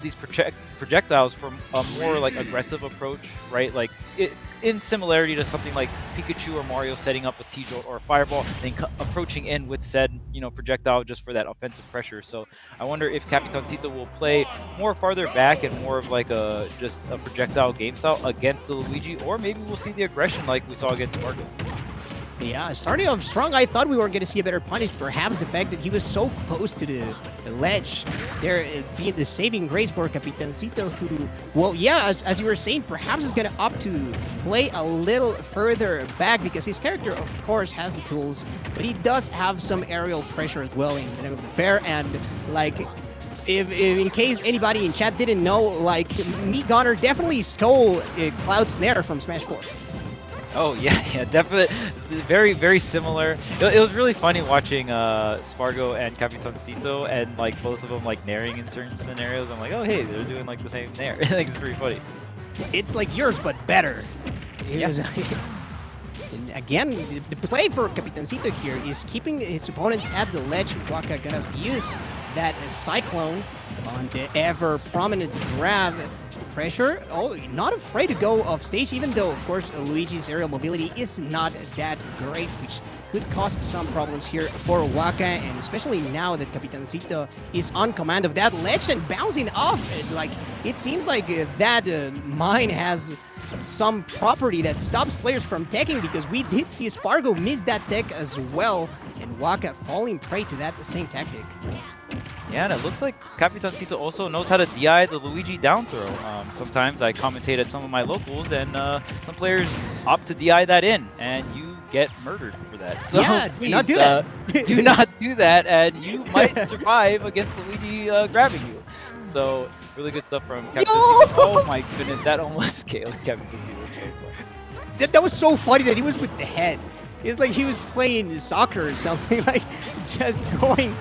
these projectiles from a more like aggressive approach, right? Like in similarity to something like Pikachu or Mario setting up a T-Jolt or a Fireball, then approaching in with said projectile just for that offensive pressure. So I wonder if Capitancito will play more farther back and more of like just a projectile game style against the Luigi, or maybe we'll see the aggression like we saw against Spargo. Yeah, starting off strong, I thought we were going to see a better punish. Perhaps the fact that he was so close to the ledge there being the saving grace for Capitancito, who, well, yeah, as you were saying, perhaps is going to opt to play a little further back because his character, of course, has the tools, but he does have some aerial pressure as well in the name of the fair. And, like, if in case anybody in chat didn't know, like, Meat Gunner definitely stole Cloud Snare from Smash 4. Oh yeah, definitely, very, very similar. It was really funny watching Spargo and Capitancito, and like both of them like naring in certain scenarios. I'm like, oh hey, they're doing like the same nair. Like it's pretty funny. It's like yours, but better. Yeah. And again, the play for Capitancito here is keeping his opponents at the ledge. WaKa gonna use that Cyclone on the ever prominent grab. Pressure. Oh, not afraid to go off stage, even though, of course, Luigi's aerial mobility is not that great, which could cause some problems here for WaKa, and especially now that Capitancito is on command of that ledge and bouncing off. Like, it seems like that mine has some property that stops players from teching, because we did see Spargo miss that tech as well, and WaKa falling prey to that same tactic. Yeah, and it looks like Capitancito also knows how to DI the Luigi down throw. Sometimes I commentate at some of my locals, and some players opt to DI that in, and you get murdered for that. So yeah, please, do not do that. Do not do that, and you might survive against Luigi grabbing you. So really good stuff from Capitancito. Oh my goodness, that almost killed Capitancito. That was so funny that he was with the head. It's like he was playing soccer or something, like just going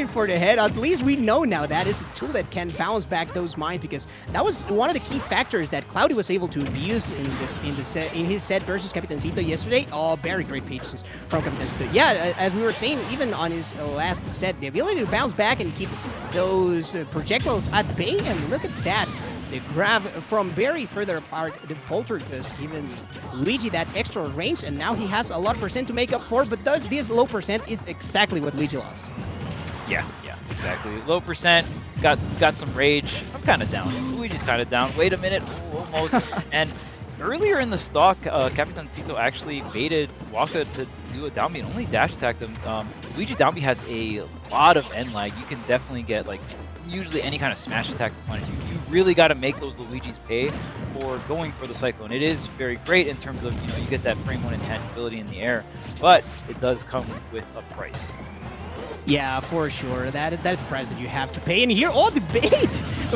for the head. At least we know now that is a tool that can bounce back those mines, because that was one of the key factors that Cloudy was able to use in his set versus Capitancito yesterday. Oh, very great patience from Capitancito. Yeah, as we were saying, even on his last set, the ability to bounce back and keep those projectiles at bay, and look at that. The grab from very further apart, the poltergeist giving Luigi that extra range, and now he has a lot of percent to make up for, but this low percent is exactly what Luigi loves. Yeah, exactly. Low percent, got some rage. I'm kind of down. Luigi's kind of down. Wait a minute, almost. And earlier in the stock, Capitancito actually baited WaKa to do a down B and only dash attacked him. Luigi down B has a lot of end lag. You can definitely get like usually any kind of smash attack to punish you. You really got to make those Luigis pay for going for the Cyclone. It is very great in terms of, you get that frame 1 in 10 ability in the air, but it does come with a price. Yeah, for sure. That is a price that you have to pay. And here, the bait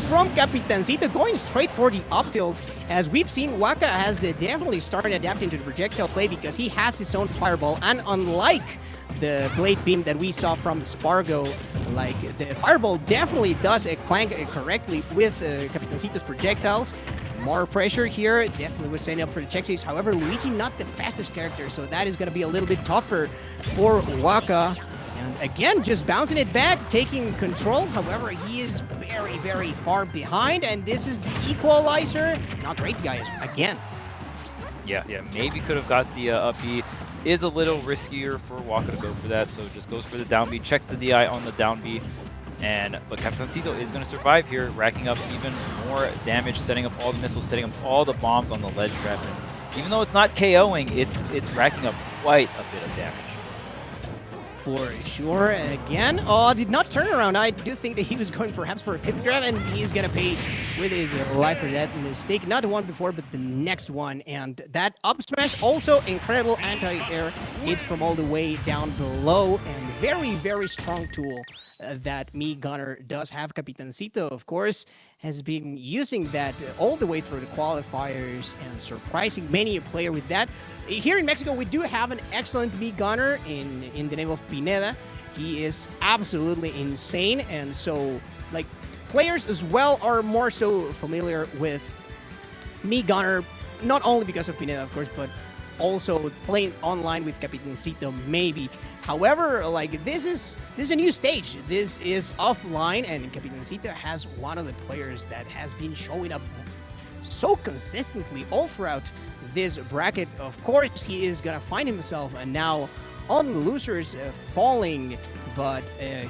from Capitancito going straight for the up tilt. As we've seen, WaKa has definitely started adapting to the projectile play because he has his own fireball. And unlike the blade beam that we saw from Spargo, like the fireball definitely does clank correctly with Capitancito's projectiles. More pressure here, definitely was setting up for the check saves. However, Luigi not the fastest character, so that is going to be a little bit tougher for WaKa. And again, just bouncing it back, taking control. However, he is very, very far behind, and this is the equalizer. Not great, guys, again. Yeah, maybe could have got the up B. Is a little riskier for WaKa to go for that, so just goes for the down B, checks the DI on the down B. But Capitancito is going to survive here, racking up even more damage, setting up all the missiles, setting up all the bombs on the ledge trap. And even though it's not KOing, it's racking up quite a bit of damage. For sure. Again, did not turn around. I do think that he was going perhaps for a pit grab, and he's going to pay with his life for that mistake. Not the one before, but the next one. And that up smash, also incredible anti-air hits from all the way down below, and very, very strong tool that Meat Gunner does have. Capitancito, of course, has been using that all the way through the qualifiers and surprising many a player with that. Here in Mexico, we do have an excellent Meat Gunner in the name of Pineda. He is absolutely insane, and so like players as well are more so familiar with Meat Gunner, not only because of Pineda, of course, but also playing online with Capitancito, maybe. However, like this is a new stage. This is offline, and Capitancito has one of the players that has been showing up so consistently all throughout this bracket. Of course, he is gonna find himself now on losers falling, but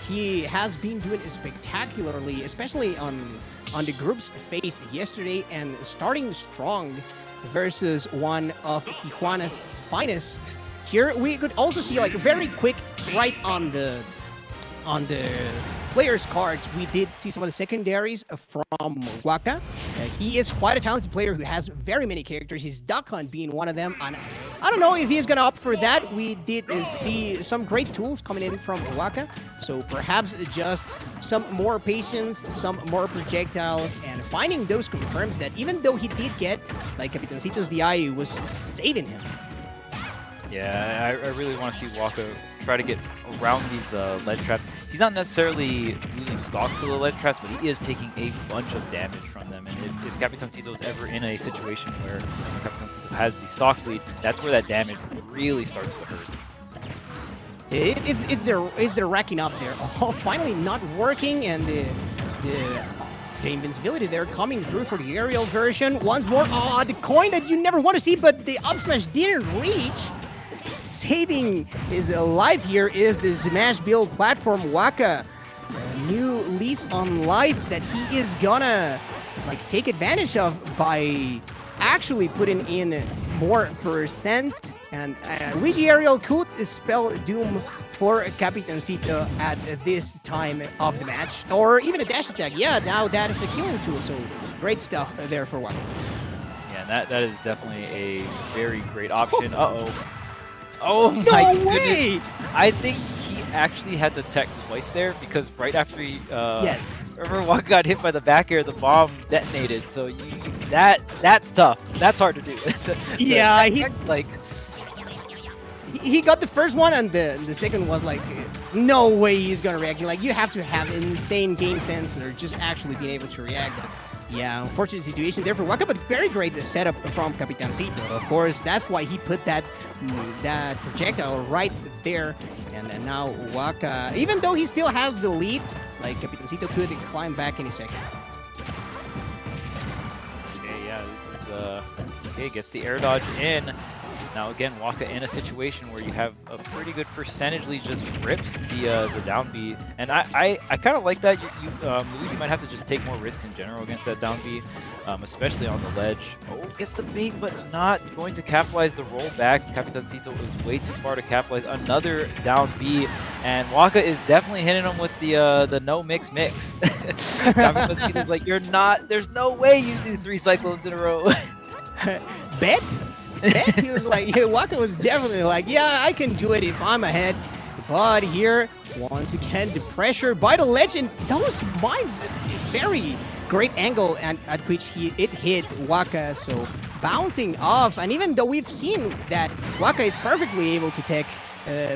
he has been doing spectacularly, especially on the group's phase yesterday, and starting strong versus one of Tijuana's finest. Here we could also see like very quick right on the players' cards, we did see some of the secondaries from WaKa. He is quite a talented player who has very many characters. His Duck Hunt being one of them. And I don't know if he's going to opt for that. We did see some great tools coming in from WaKa. So perhaps just some more patience, some more projectiles, and finding those confirms that even though he did get, like, Capitancito's DI was saving him. Yeah, I really want to see WaKa try to get around these ledge traps. He's not necessarily losing stocks to the ledge traps, but he is taking a bunch of damage from them. And if Capitancito is ever in a situation where Capitancito has the stock lead, that's where that damage really starts to hurt. It's the racking up there. Oh, finally not working, and the invincibility there coming through for the aerial version. Once more, the coin that you never want to see, but the up smash didn't reach. Saving his life here is the Smash build platform WaKa. A new lease on life that he is gonna take advantage of by actually putting in more percent. And Luigi aerial could spell doom for Capitancito at this time of the match. Or even a dash attack. Yeah, now that is a killing tool, so great stuff there for WaKa. Yeah, that is definitely a very great option. Oh my goodness. I think he actually had the tech twice there, because right after he yes. Remember, WaKa got hit by the back air, the bomb detonated. So that's tough. That's hard to do. Yeah, he got the first one, and the second was like, no way he's gonna react. Like, you have to have insane game sense or just actually being able to react. But yeah, unfortunate situation there for WaKa, but very great setup from Capitancito. Of course, that's why he put that projectile right there. And now WaKa, even though he still has the lead, like, Capitancito could climb back any second. Okay, yeah, this is okay, gets the air dodge in. Now again, WaKa in a situation where you have a pretty good percentage lead, just rips the down B, and I kind of like that. Luigi might have to just take more risk in general against that down B, especially on the ledge. Oh, gets the bait, but not going to capitalize the roll back. Capitancito is way too far to capitalize. Another down B, and WaKa is definitely hitting him with the no mix. Capitancito's like, you're not. There's no way you do 3 cyclones in a row. Bet. He was like, WaKa was definitely like, yeah, I can do it if I'm ahead. But here, once again, the pressure by the legend. Those mines, very great angle at which it hit WaKa. So bouncing off. And even though we've seen that WaKa is perfectly able to take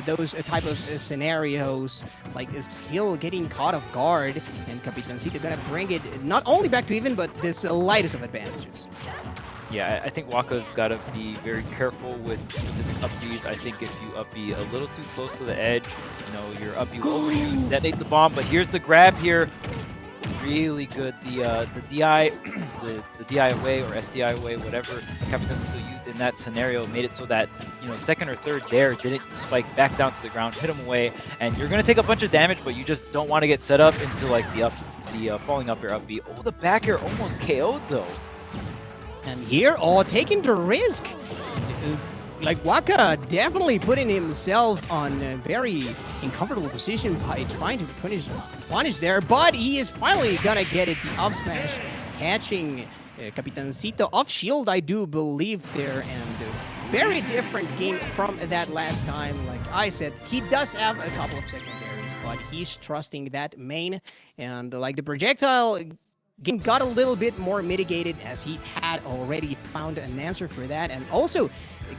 those type of scenarios, like, is still getting caught off guard. And Capitancito gonna bring it not only back to even, but this lightest of advantages. Yeah, I think WaKa's got to be very careful with specific up Bs. I think if you up B a little too close to the edge, your up B will overshoot, detonate the bomb. But here's the grab here. Really good. The DI, the DI away or SDI away, whatever Capitancito used in that scenario, made it so that, second or third there didn't spike back down to the ground, hit him away. And you're going to take a bunch of damage, but you just don't want to get set up into, like, the falling up air up B. Oh, the back air almost KO'd, though. And here, taking the risk. Like, WaKa definitely putting himself on a very uncomfortable position by trying to punish there, but he is finally gonna get it. The up smash catching Capitancito off shield, I do believe there, and very different game from that last time. Like I said, he does have a couple of secondaries, but he's trusting that main, and like the projectile game got a little bit more mitigated as he had already found an answer for that, and also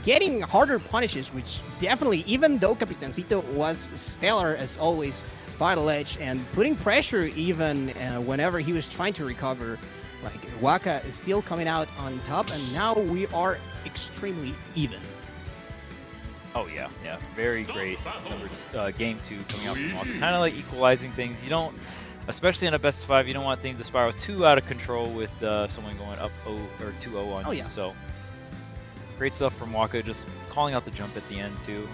getting harder punishes, which definitely, even though Capitancito was stellar as always by the ledge and putting pressure even whenever he was trying to recover, like, WaKa is still coming out on top, and now we are extremely even. Oh yeah, yeah, very great game 2 coming out from WaKa. Kind of like equalizing things. You don't, especially in a best of 5, you don't want things to spiral too out of control with someone going up 0 or 2-0 on you. Yeah. So great stuff from WaKa, just calling out the jump at the end too.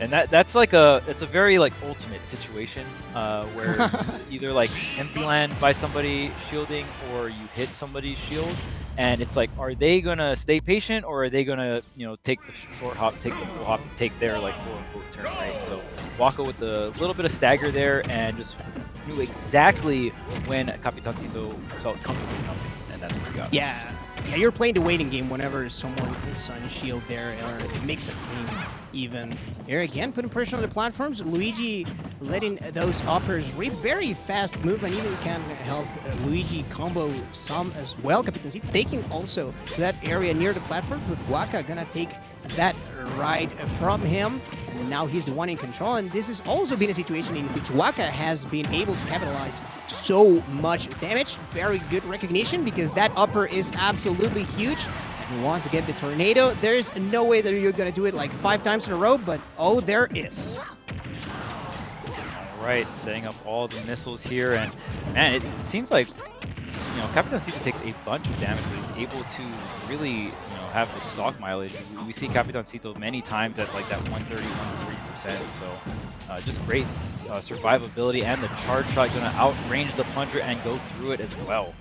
And that's like it's a very like ultimate situation where either like empty land by somebody shielding or you hit somebody's shield, and it's like, are they gonna stay patient or are they gonna take the short hop, take the full hop, and take their like quote unquote turn, right? So WaKa with a little bit of stagger there and just knew exactly when Capitancito felt comfortable jumping, and that's what he got. Yeah, you're playing the waiting game whenever someone is on shield there, or it makes a pain even. Here again, putting pressure on the platforms. Luigi letting those uppers reap very fast move, and even can help Luigi combo some as well. Capitancito taking also that area near the platform, but WaKa gonna take that right from him. And now he's the one in control, and this has also been a situation in which WaKa has been able to capitalize so much damage. Very good recognition, because that upper is absolutely huge. And once again, the tornado, there's no way that you're going to do it like 5 times in a row, but oh, there is. All right, setting up all the missiles here, and man, it seems like Capitancito takes a bunch of damage, but he's able to really have the stock mileage. We see Capitancito many times at like that 130, 130%. So just great survivability, and the charge shot going to outrange the plunger and go through it as well.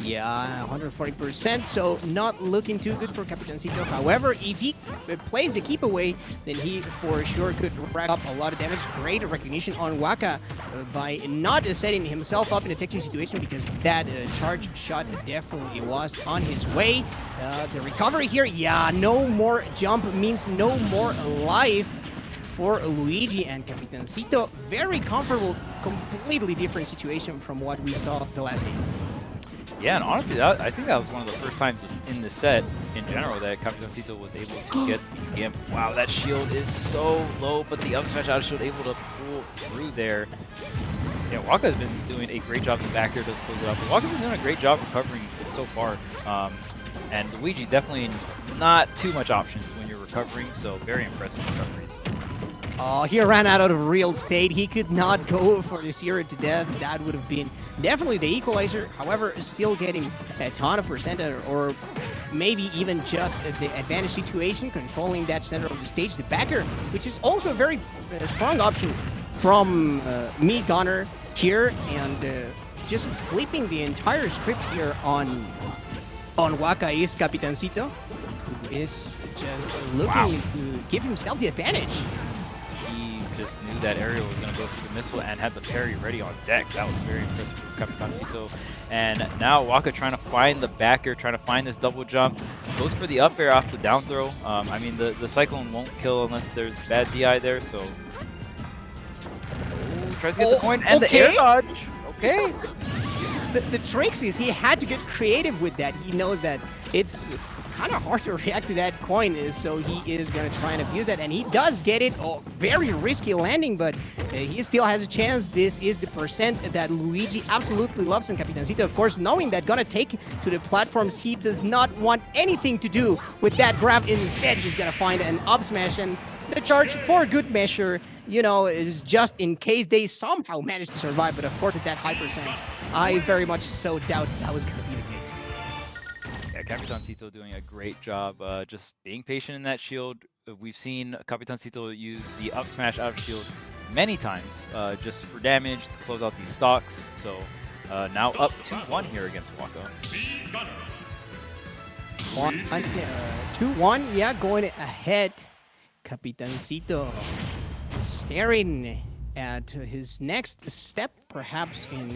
Yeah, 140%, so not looking too good for Capitancito. However, if he plays the keep away, then he for sure could rack up a lot of damage. Great recognition on WaKa by not setting himself up in a texting situation, because that charge shot definitely was on his way. The recovery here, yeah, no more jump means no more life for Luigi, and Capitancito very comfortable, completely different situation from what we saw the last game. Yeah, and honestly, I think that was one of the first times just in the set in general that Capitancito was able to get the gimp. Wow, that shield is so low, but the up smash out of shield able to pull through there. Yeah, WaKa has been doing a great job. The back air does close it up. But WaKa's been doing a great job recovering so far. And Luigi definitely not too much options when you're recovering, so very impressive recoveries. Oh, he ran out of real estate. He could not go for the 0 to death. That would have been definitely the equalizer. However, still getting a ton of percent, or maybe even just the advantage situation, controlling that center of the stage. The backer, which is also a very strong option from me, Gunner, here, and just flipping the entire script here on WaKa is Capitancito, who is just looking to give himself the advantage. Just knew that Ariel was going to go through the missile and had the parry ready on deck. That was very impressive for Capitancito. And now WaKa trying to find the back air, trying to find this double jump. Goes for the up air off the down throw. I mean, the Cyclone won't kill unless there's bad DI there, so... tries to get the point, and the air dodge. Okay. The tricks is he had to get creative with that. He knows that it's kind of hard to react to that coin, so he is going to try and abuse that, and he does get it. Oh, very risky landing, but he still has a chance. This is the percent that Luigi absolutely loves, and Capitancito, of course, knowing that gonna take to the platforms, he does not want anything to do with that grab. Instead, he's gonna find an up smash, and the charge for good measure, is just in case they somehow manage to survive, but of course at that high percent, I very much so doubt that was gonna be the case. Yeah, Capitancito doing a great job just being patient in that shield. We've seen Capitancito use the up smash out of shield many times just for damage to close out these stocks. So now up 2-1 here against WaKa. 2-1, yeah, going ahead. Capitancito staring at his next step, perhaps in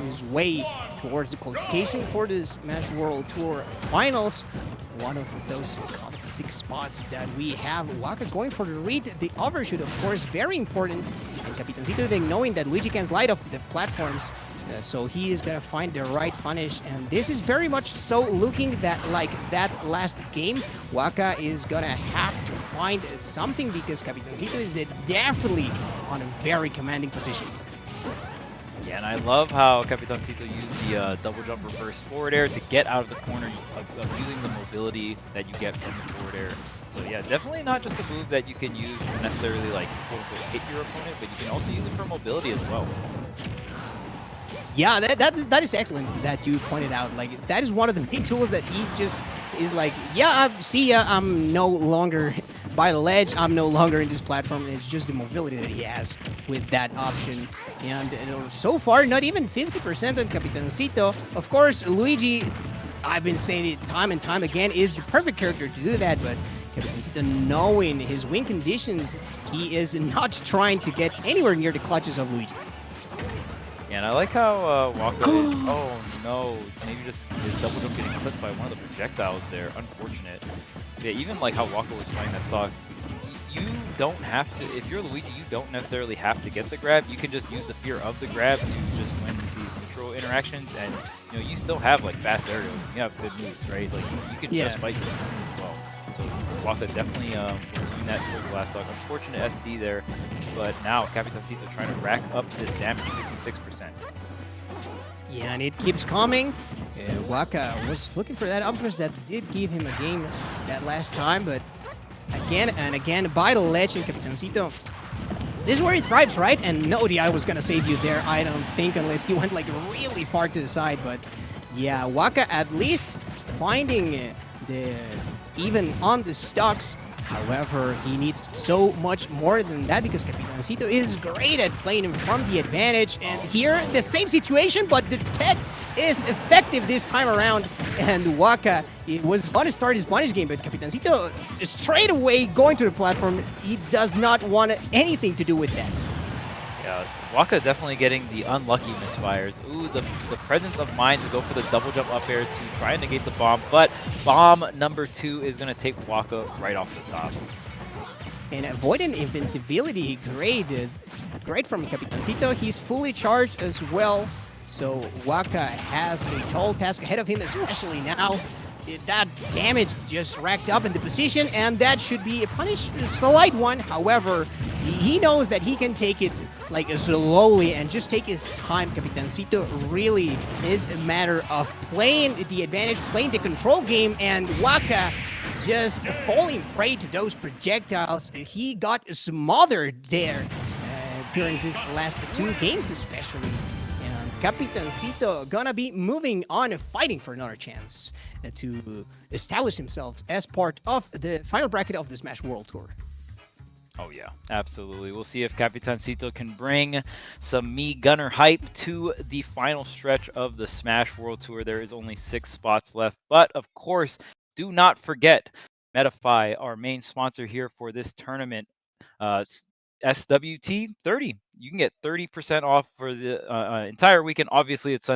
his way towards the qualification for the Smash World Tour Finals. One of those top 6 spots that we have. WaKa going for the read. The overshoot, of course, very important. And Capitancito, knowing that Luigi can slide off the platforms, so he is going to find the right punish. And this is very much so looking that like that last game. WaKa is going to have to find something, because Capitancito is definitely on a very commanding position. Yeah, and I love how Capitancito used the double jump reverse forward air to get out of the corner of using the mobility that you get from the forward air. So yeah, definitely not just a move that you can use to necessarily like quote unquote hit your opponent, but you can also use it for mobility as well. Yeah, that is excellent that you pointed out. Like, that is one of the main tools that he just is like, yeah, see ya, I'm no longer by the ledge, I'm no longer in this platform, and it's just the mobility that he has with that option. And so far, not even 50% on Capitancito. Of course, Luigi, I've been saying it time and time again, is the perfect character to do that, but Capitancito, knowing his win conditions, he is not trying to get anywhere near the clutches of Luigi. Yeah, and I like how WaKa is, oh no, maybe just his double jump getting clipped by one of the projectiles there. Unfortunate. Yeah, even like how WaKa was playing that stock, you don't have to, if you're Luigi, you don't necessarily have to get the grab. You can just use the fear of the grab to just win these neutral interactions, and you still have like fast aerials. You have good moves, right? Like you can just fight this as well. So WaKa definitely was doing that for the last stock. Unfortunate SD there, but now Capitancito trying to rack up this damage, 56%. Yeah, and it keeps coming. WaKa was looking for that up smash that did give him a game that last time, but again and again by the ledge in Capitancito. This is where he thrives, right? And no DI was gonna save you there, I don't think, unless he went like really far to the side. But yeah, WaKa at least finding the even on the stocks. However, he needs so much more than that because Capitancito is great at playing him from the advantage. And here, the same situation, but the tech is effective this time around. And WaKa, it was going to start his punish game, but Capitancito straight away going to the platform. He does not want anything to do with that. Yeah, WaKa definitely getting the unlucky misfires. Ooh, the presence of mind to go for the double jump up air to try and negate the bomb, but bomb number 2 is going to take WaKa right off the top. And avoiding invincibility, great from Capitancito. He's fully charged as well, so WaKa has a tall task ahead of him, especially now. That damage just racked up in the position, and that should be a punish, a slight one. However, he knows that he can take it like slowly and just take his time. Capitancito really is a matter of playing the advantage, playing the control game, and WaKa just falling prey to those projectiles. He got smothered there during these last 2 games especially. And Capitancito gonna be moving on, fighting for another chance to establish himself as part of the final bracket of the Smash World Tour. Oh yeah, absolutely. We'll see if Capitancito can bring some Gunner hype to the final stretch of the Smash World Tour. There is only 6 spots left, but of course, do not forget Metafy, our main sponsor here for this tournament. SWT 30. You can get 30% off for the entire weekend. Obviously, it's Sunday